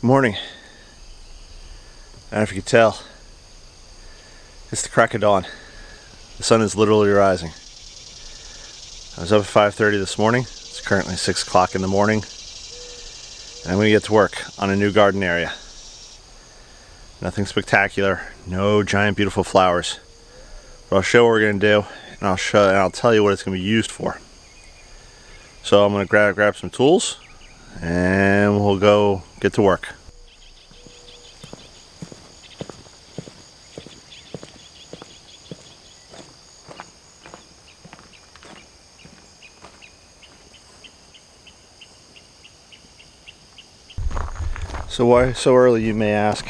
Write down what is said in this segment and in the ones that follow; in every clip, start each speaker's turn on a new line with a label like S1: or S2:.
S1: Morning. I don't know if you can tell. It's the crack of dawn. The sun is literally rising. I was up at 5:30 this morning. It's currently 6 o'clock in the morning. And I'm going to get to work on a new garden area. Nothing spectacular. No giant beautiful flowers. But I'll show what we're going to do. And I'll tell you what it's going to be used for. So I'm going to grab some tools. And we'll go get to work. So why so early, you may ask?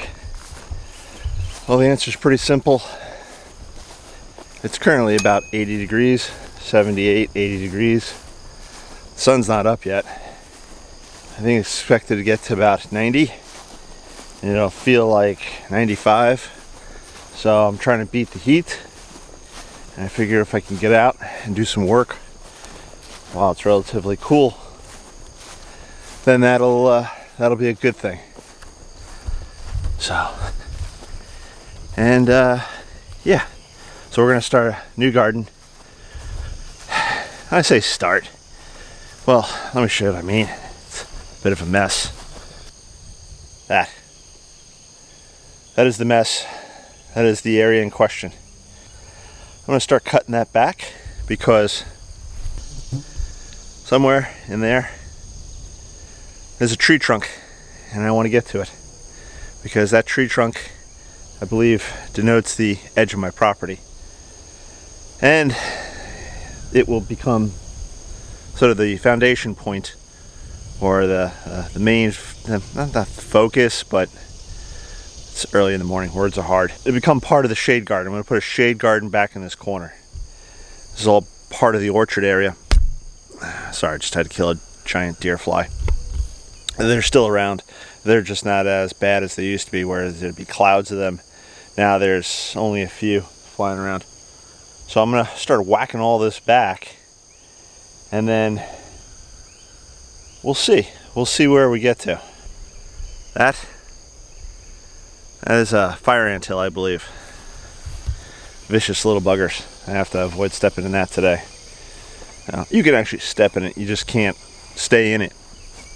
S1: Well, the answer is pretty simple. It's currently about 80 degrees, 78, 80 degrees. The sun's not up yet. I think it's expected to get to about 90, and it'll feel like 95. So I'm trying to beat the heat, and I figure if I can get out and do some work while it's relatively cool, then that'll be a good thing. So, and yeah, so we're gonna start a new garden. I say start. Well, let me show you what I mean. It's a bit of a mess. That is the mess. That is the area in question. I'm gonna start cutting that back because somewhere in there there's a tree trunk, and I want to get to it because that tree trunk, I believe, denotes the edge of my property, and it will become sort of the foundation point, or the main, not the focus, but it's early in the morning, words are hard. It'll become part of the shade garden. I'm going to put a shade garden back in this corner. This is all part of the orchard area. Sorry, I just had to kill a giant deer fly. They're still around. They're just not as bad as they used to be, where there'd be clouds of them. Now there's only a few flying around. So I'm gonna start whacking all this back, and then we'll see. We'll see where we get to. That is a fire anthill, I believe. Vicious little buggers. I have to avoid stepping in that today. Now, you can actually step in it, you just can't stay in it,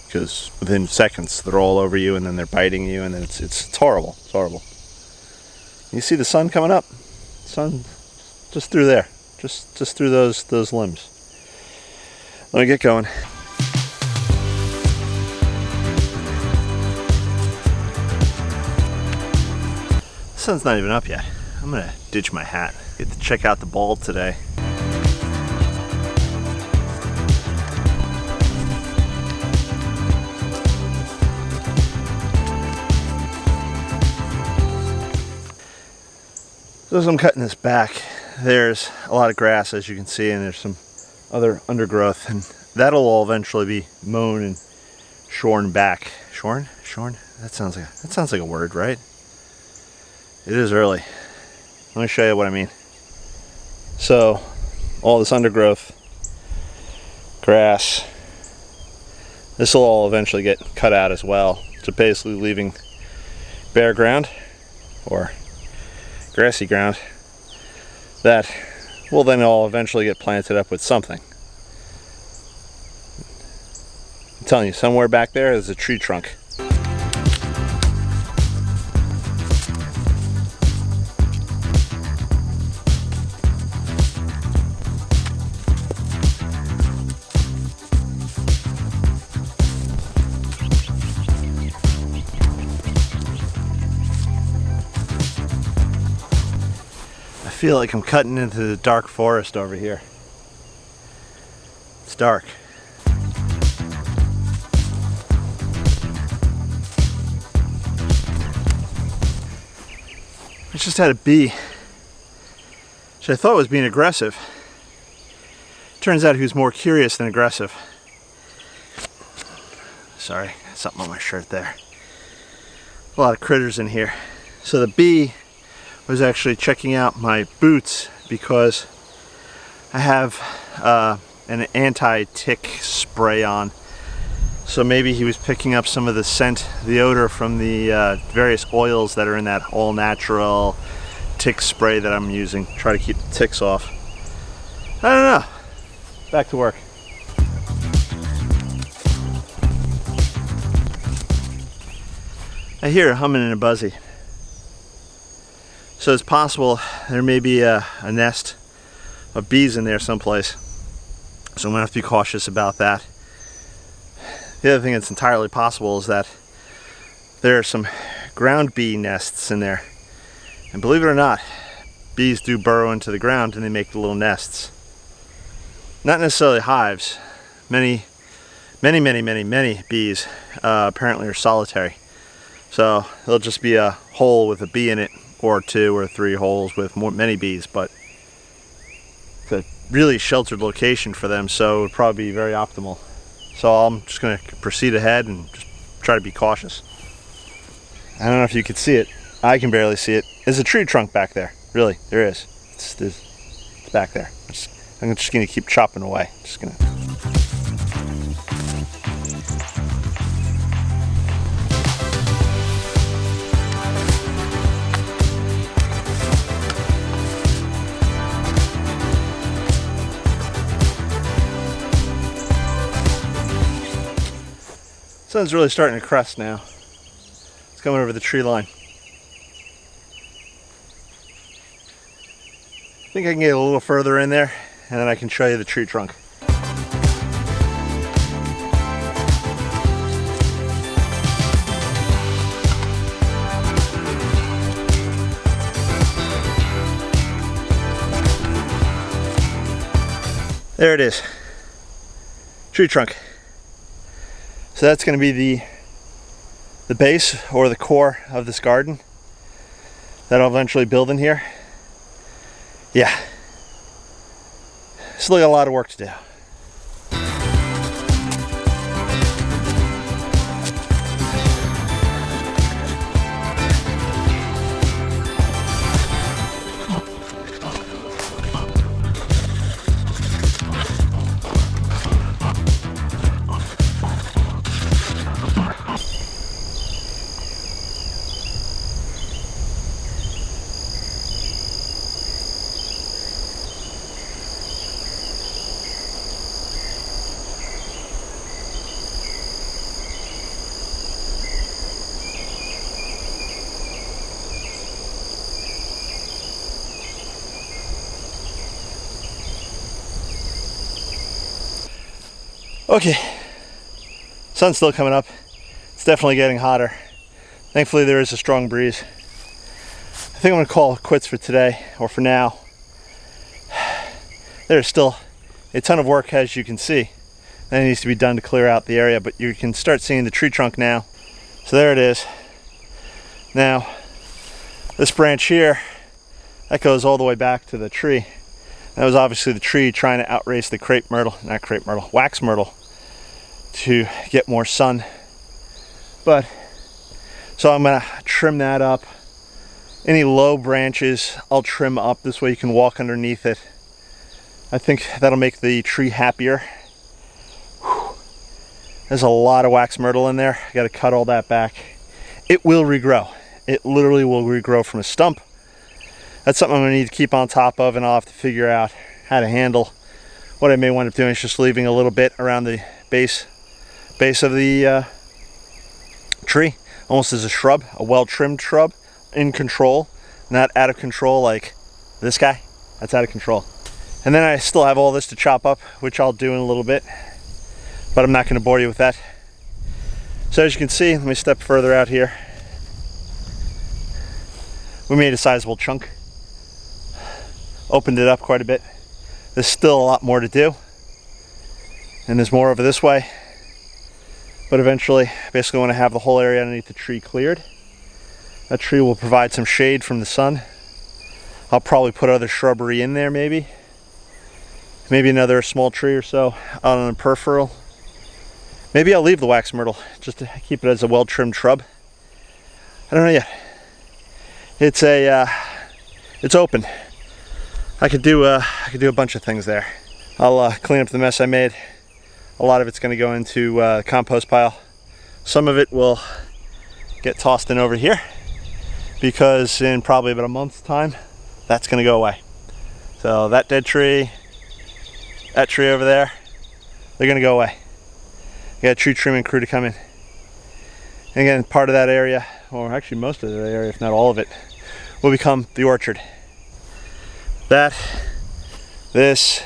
S1: because within seconds they're all over you, and then they're biting you, and then it's horrible. It's horrible. You see the sun coming up? Sun just through there, just through those limbs. Let me get going. The sun's not even up yet. I'm gonna ditch my hat. Get to check out the bulb today. So as I'm cutting this back, there's a lot of grass, as you can see, and there's some other undergrowth, and that'll all eventually be mown and shorn back. Shorn? That sounds like a word, right? It is early. Let me show you what I mean. So, all this undergrowth, grass, this will all eventually get cut out as well. So basically leaving bare ground, or grassy ground, that will then all eventually get planted up with something. I'm telling you, somewhere back there is a tree trunk. I feel like I'm cutting into the dark forest over here. It's dark. I just had a bee, which I thought was being aggressive. Turns out he was more curious than aggressive. Sorry, something on my shirt there. A lot of critters in here. So the bee was actually checking out my boots because I have an anti-tick spray on. So maybe he was picking up some of the scent, the odor from the various oils that are in that all-natural tick spray that I'm using. Try to keep the ticks off. I don't know. Back to work. I hear a humming and a buzzy. So it's possible there may be a nest of bees in there someplace. So I'm gonna have to be cautious about that. The other thing that's entirely possible is that there are some ground bee nests in there. And believe it or not, bees do burrow into the ground and they make the little nests. Not necessarily hives. Many bees apparently are solitary. So there'll just be a hole with a bee in it, or 2 or 3 holes with many bees, but it's a really sheltered location for them, so it would probably be very optimal. So I'm just going to proceed ahead and just try to be cautious. I don't know if you can see it. I can barely see it. There's a tree trunk back there. Really, there is. It's back there. I'm just going to keep chopping away. Just going to. Sun's really starting to crest now. It's coming over the tree line. I think I can get a little further in there and then I can show you the tree trunk. There it is. Tree trunk. So that's going to be the base or the core of this garden that I'll eventually build in here. Yeah, still got a lot of work to do. Okay, sun's still coming up. It's definitely getting hotter. Thankfully there is a strong breeze. I think I'm gonna call it quits for today, or for now. There's still a ton of work, as you can see, that needs to be done to clear out the area, but you can start seeing the tree trunk now. So there it is. Now, this branch here, that goes all the way back to the tree. That was obviously the tree trying to outrace the wax myrtle to get more sun. But, so I'm gonna trim that up. Any low branches, I'll trim up. This way you can walk underneath it. I think that'll make the tree happier. Whew. There's a lot of wax myrtle in there. I gotta cut all that back. It will regrow. It literally will regrow from a stump. That's something I'm gonna need to keep on top of, and I'll have to figure out how to handle. What I may wind up doing is just leaving a little bit around the base of the tree, almost as a shrub, a well-trimmed shrub, in control, not out of control like this guy. That's out of control. And then I still have all this to chop up, which I'll do in a little bit, but I'm not going to bore you with that. So as you can see, let me step further out here. We made a sizable chunk, opened it up quite a bit. There's still a lot more to do, and there's more over this way. But eventually, basically want to have the whole area underneath the tree cleared. That tree will provide some shade from the sun. I'll probably put other shrubbery in there, maybe another small tree or so out on a peripheral. Maybe I'll leave the wax myrtle just to keep it as a well-trimmed shrub. I don't know yet. It's open. I could do a bunch of things there. I'll clean up the mess I made. A lot of it's going to go into the compost pile. Some of it will get tossed in over here because in probably about a month's time, that's going to go away. So that dead tree, that tree over there, they're going to go away. You got a tree trimming crew to come in. And again, part of that area, or actually most of the area, if not all of it, will become the orchard. That, this,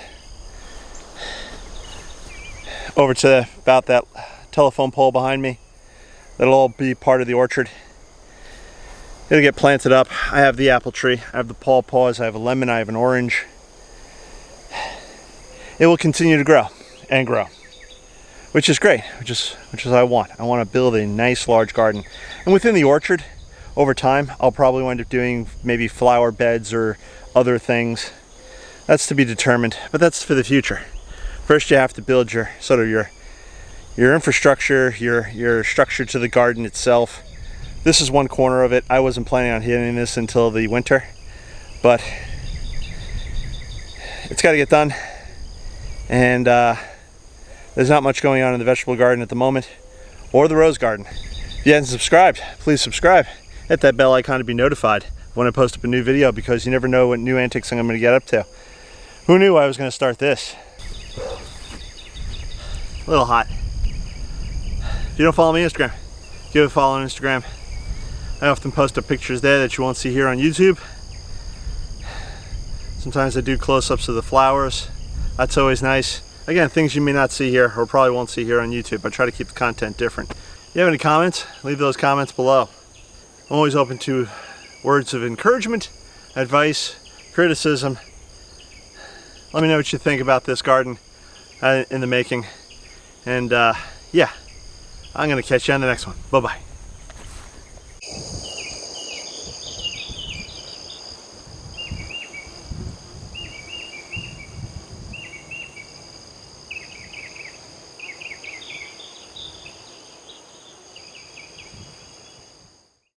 S1: over to about that telephone pole behind me, that'll all be part of the orchard. It'll get planted up. I have the apple tree, I have the pawpaws, I have a lemon, I have an orange. It will continue to grow and grow, which is great, which is what I want. I want to build a nice large garden. And within the orchard, over time, I'll probably wind up doing maybe flower beds or other things. That's to be determined, but that's for the future. First, you have to build your sort of your infrastructure, your structure to the garden itself. This is one corner of it. I wasn't planning on hitting this until the winter, but it's got to get done. And there's not much going on in the vegetable garden at the moment, or the rose garden. If you haven't subscribed, please subscribe. Hit that bell icon to be notified when I post up a new video, because you never know what new antics I'm going to get up to. Who knew I was going to start this? A little hot. If you don't follow me on Instagram, give it a follow on Instagram. I often post up pictures there that you won't see here on YouTube. Sometimes I do close-ups of the flowers. That's always nice. Again, things you may not see here or probably won't see here on YouTube. I try to keep the content different. If you have any comments, leave those comments below. I'm always open to words of encouragement, advice, criticism. Let me know what you think about this garden in the making. And yeah, I'm going to catch you on the next one. Bye-bye.